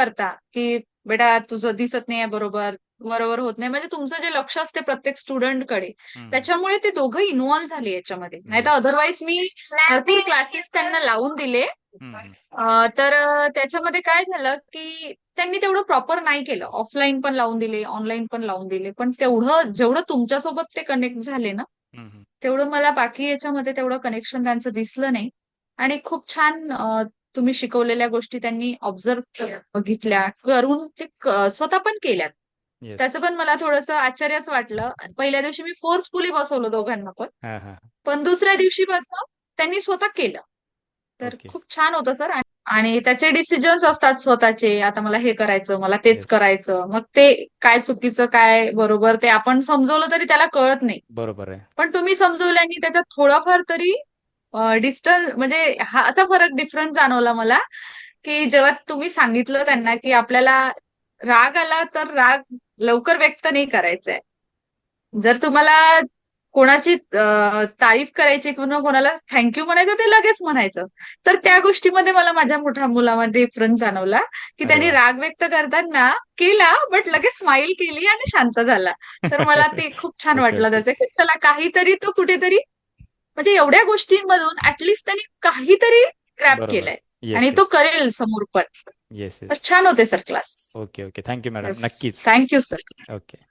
करता की बेटा तुझं दिसत नाही बरोबर, बरोबर होत नाही, म्हणजे तुमचं जे लक्ष असते प्रत्येक स्टुडंटकडे, हम्म. त्याच्यामुळे ते दोघं इन्व्हॉल्व्ह झाले याच्यामध्ये. नाही तर येस. अदरवाईज मी भरपूर क्लासेस त्यांना लावून दिले. हम्म. हम्म. तर त्याच्यामध्ये काय झालं की त्यांनी तेवढं प्रॉपर नाही केलं. ऑफलाईन पण लावून दिले, ऑनलाईन पण लावून दिले, पण तेवढं जेवढं तुमच्यासोबत ते कनेक्ट झाले ना, हम्म. तेवढं मला बाकी याच्यामध्ये तेवढं कनेक्शन त्यांचं दिसलं नाही. आणि खूप छान तुम्ही शिकवलेल्या गोष्टी त्यांनी ऑब्झर्व बघितल्या, करून ते स्वतः पण केल्यात. येस. त्याचं पण मला थोडंसं आश्चर्यच वाटलं. पहिल्या दिवशी मी फोर्सफुली बसवलं दोघांना पण, हा हा. पण दुसऱ्या दिवशीपासून त्यांनी स्वतः केलं. तर ओके. खूप छान होतं सर. आणि त्याचे डिसिजन्स असतात स्वतःचे, आता मला हे करायचं, मला तेच येस. करायचं, मग ते काय चुकीचं काय बरोबर ते आपण समजवलं तरी त्याला कळत नाही. बरोबर आहे. पण तुम्ही समजवल्याने त्याच्यात थोडाफार तरी डिस्टन्स, म्हणजे हा असा फरक डिफरन्स जाणवला मला, की जेव्हा तुम्ही सांगितलं त्यांना की आपल्याला राग आला तर राग लवकर व्यक्त नाही करायचा आहे. जर तुम्हाला कोणाची तारीफ करायची किंवा कोणाला थँक्यू म्हणायचं, ते लगेच म्हणायचं. तर त्या गोष्टीमध्ये मला माझ्या मोठ्या मुलामध्ये डिफरन्स जाणवला, की अरे त्यांनी वा. राग व्यक्त करताना केला, बट लगेच स्माईल केली आणि शांत झाला. तर मला ते खूप छान ओके वाटलं ओके. त्याचं, की चला काहीतरी तो कुठेतरी, म्हणजे एवढ्या गोष्टींमधून ऍटलिस्ट त्यांनी काहीतरी ग्रॅप बरोबर. केलंय. आणि येस तो येस. करेल समोर पण. येस तर येस. छान होते sir class. Okay okay, thank you madam, yes. नक्कीच. Thank you sir. ओके.